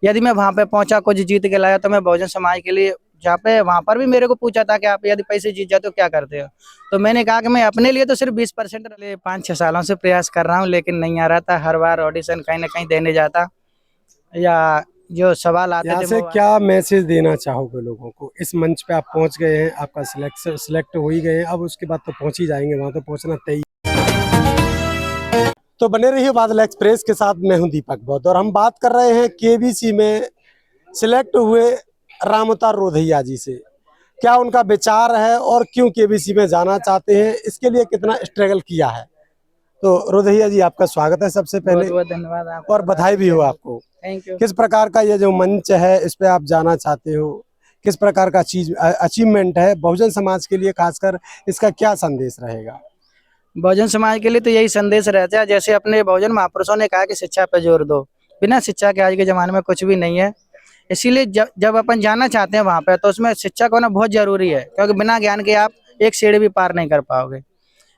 यदि मैं वहां पे पहुंचा, कुछ जीत के लाया, तो मैं बहुजन समाज के लिए, जहाँ पे वहां पर भी मेरे को पूछा था कि आप यदि पैसे जीत जाते हो क्या करते हो, तो मैंने कहा कि मैं अपने लिए तो सिर्फ 20% 5-6 सालों से प्रयास कर रहा हूँ, लेकिन नहीं आ रहा था। हर बार ऑडिशन कहीं ना कहीं देने जाता, या जो सवाल आते यहाँ थे से मोबाइल। क्या मैसेज देना चाहोगे लोगों को? इस मंच पे आप पहुंच गए हैं, आपका सिलेक्ट हो ही गए हैं, अब उसके बाद तो पहुंच ही जाएंगे, वहां तो पहुंचना तय। तो बने रहिए बादल एक्सप्रेस के साथ। मैं हूं दीपक बौद्ध और हम बात कर रहे हैं केबीसी में सिलेक्ट हुए रामअवतार रोधैया जी से। क्या उनका विचार है और क्यों केबीसी में जाना चाहते हैं, इसके लिए कितना स्ट्रगल किया है। तो रोधैया जी, आपका स्वागत है सबसे बहुत पहले, बहुत धन्यवाद और आपका, बधाई भी हो आपको। Thank you. किस प्रकार का ये जो मंच है, इस पे आप जाना चाहते हो, किस प्रकार का चीज अचीवमेंट है बहुजन समाज के लिए, खासकर इसका क्या संदेश रहेगा? बहुजन समाज के लिए तो यही संदेश रहता है, जैसे अपने बहुजन महापुरुषों ने कहा कि शिक्षा पे जोर दो। बिना शिक्षा के आज के जमाने में कुछ भी नहीं है। इसीलिए जब जब अपन जाना चाहते हैं वहां पे, तो उसमें शिक्षा का होना बहुत जरूरी है, क्योंकि बिना ज्ञान के आप एक सीढ़ी भी पार नहीं कर पाओगे।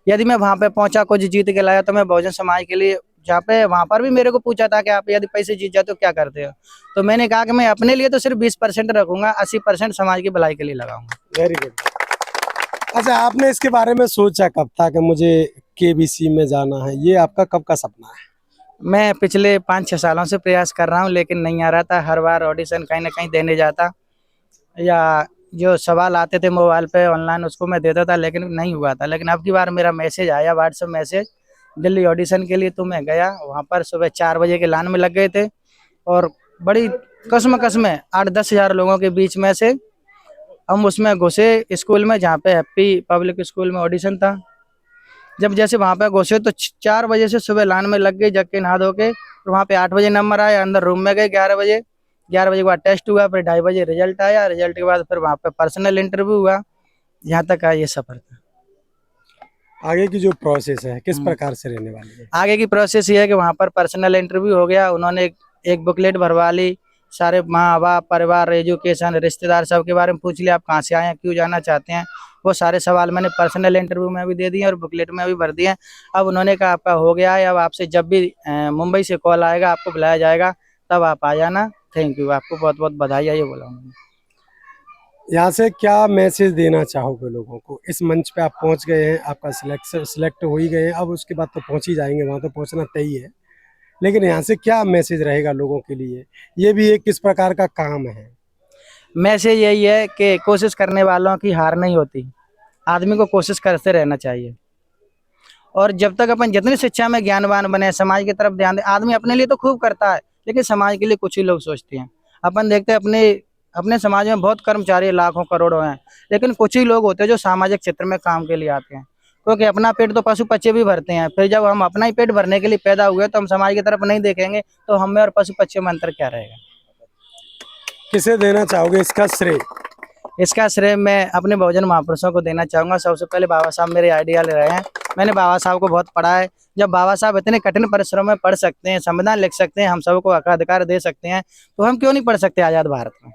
यदि मैं वहां पे पहुंचा, कुछ जीत के लाया, तो मैं बहुजन समाज के लिए, जहाँ पे वहां पर भी मेरे को पूछा था कि आप यदि पैसे जीत जाते हो क्या करते हो, तो मैंने कहा कि मैं अपने लिए तो सिर्फ 20% रखूंगा, 80% समाज की भलाई के लिए लगाऊंगा। Very good. अच्छा, आपने इसके बारे में सोचा कब था कि मुझे केबीसी में जाना है? ये आपका कब का सपना है? मैं पिछले 5-6 सालों से प्रयास कर रहा हूँ, लेकिन नहीं आ रहा था। हर बार ऑडिशन कहीं ना कहीं देने जाता, या जो सवाल आते थे मोबाइल पे ऑनलाइन, उसको मैं देता था, लेकिन नहीं हुआ था। लेकिन अब की बार मेरा मैसेज आया, व्हाट्सएप मैसेज, दिल्ली ऑडिशन के लिए। तो मैं गया वहाँ पर, सुबह 4 बजे के लाइन में लग गए थे, और बड़ी कसम कसमें 8-10 हज़ार लोगों के बीच में से हम उसमें घुसे स्कूल में, जहाँ पे हैप्पी पब्लिक स्कूल में ऑडिशन था। जब जैसे वहाँ पे घुसे, तो 4 बजे से सुबह लाइन में लग गई, जग के नहा धो के। फिर वहाँ पे 8 बजे नंबर आया, अंदर रूम में गए 11 बजे। 11 बजे के बाद टेस्ट हुआ, फिर 2:30 बजे रिजल्ट आया। रिजल्ट के बाद फिर वहाँ पे पर्सनल इंटरव्यू हुआ। यहाँ तक का ये सफर था। आगे की जो प्रोसेस है किस हम्म। प्रकार से रहने वाली है? आगे की प्रोसेस ये है कि वहाँ पर पर्सनल इंटरव्यू हो गया, उन्होंने एक बुकलेट भरवा ली। सारे माँ बाप, परिवार, एजुकेशन, रिश्तेदार, सब के बारे में पूछ लिया, आप कहाँ से आए हैं, क्यों जाना चाहते हैं। वो सारे सवाल मैंने पर्सनल इंटरव्यू में भी दे दिए और बुकलेट में भी भर दिए। अब उन्होंने कहा आपका हो गया है, अब आपसे जब भी मुंबई से कॉल आएगा, आपको बुलाया जाएगा, तब आप आ जाना। थैंक यू, आपको बहुत बहुत बधाई है, ये बोला उन्होंने। यहाँ से क्या मैसेज देना चाहोगे लोगों को? इस मंच पे आप पहुंच गए हैं, आपका सिलेक्ट हो ही गए हैं, अब उसके बाद तो पहुंच ही जाएंगे, वहां तो पहुंचना तय है। लेकिन यहाँ से क्या मैसेज रहेगा लोगों के लिए? ये भी एक किस प्रकार का काम है? मैसेज यही है कि कोशिश करने वालों की हार नहीं होती, आदमी को कोशिश करते रहना चाहिए। और जब तक अपन जितनी शिक्षा में ज्ञानवान बने, समाज की तरफ ध्यान दे, आदमी अपने लिए तो खूब करता है, लेकिन समाज के लिए कुछ ही लोग सोचते हैं। अपन देखते हैं अपने अपने समाज में बहुत कर्मचारी लाखों करोड़ों हैं, लेकिन कुछ ही लोग होते हैं जो सामाजिक क्षेत्र में काम के लिए आते हैं। क्योंकि अपना पेट तो पशु पक्षी भी भरते हैं, फिर जब हम अपना ही पेट भरने के लिए पैदा हुए, तो हम समाज की तरफ नहीं देखेंगे, तो हम में और पशु पक्षी में अंतर क्या रहेगा। किसे देना चाहोगे इसका श्रेय? इसका श्रेय मैं अपने बहुजन महापुरुषों को देना चाहूंगा। सबसे पहले बाबा साहब मेरे आइडियल रहे हैं। मैंने बाबा साहब को बहुत पढ़ा है। जब बाबा साहब इतने कठिन परिश्रम में पढ़ सकते हैं, संविधान लिख सकते हैं, हम सबको हक अधिकार दे सकते हैं, तो हम क्यों नहीं पढ़ सकते आजाद भारत में।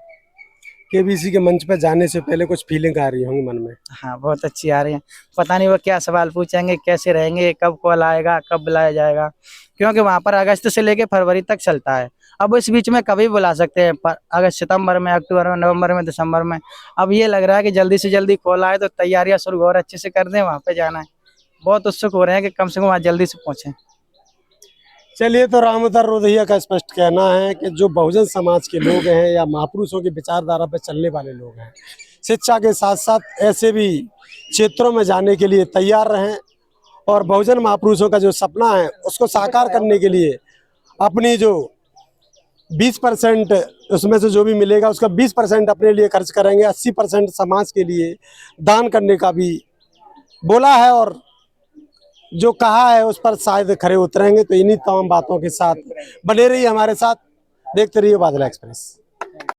केबीसी के मंच पर जाने से पहले कुछ फीलिंग आ रही होंगी मन में? हाँ, बहुत अच्छी आ रही है। पता नहीं वो क्या सवाल पूछेंगे, कैसे रहेंगे, कब कॉल आएगा, कब बुलाया जाएगा, क्योंकि वहाँ पर अगस्त से लेके फरवरी तक चलता है। अब इस बीच में कभी बुला सकते हैं, अगस्त, सितंबर में, अक्टूबर में, नवंबर में, दिसंबर में। अब ये लग रहा है कि जल्दी से जल्दी कॉल आए, तो तैयारियां शुरू और अच्छे से कर दें, वहाँ पे जाना है। बहुत उत्सुक हो रहे हैं कि कम से कम वहाँ जल्दी से पहुँचे। चलिए, तो रामअवतार रोधैया का स्पष्ट कहना है कि जो बहुजन समाज के लोग हैं या महापुरुषों की विचारधारा पर चलने वाले लोग हैं, शिक्षा के साथ साथ ऐसे भी क्षेत्रों में जाने के लिए तैयार रहें, और बहुजन महापुरुषों का जो सपना है उसको साकार करने के लिए अपनी जो 20% उसमें से जो भी मिलेगा उसका 20% अपने लिए खर्च करेंगे, 80% समाज के लिए दान करने का भी बोला है, और जो कहा है उस पर शायद खरे उतरेंगे। तो इन्हीं तमाम बातों के साथ बने रहिए हमारे साथ, देखते रहिए बादल एक्सप्रेस।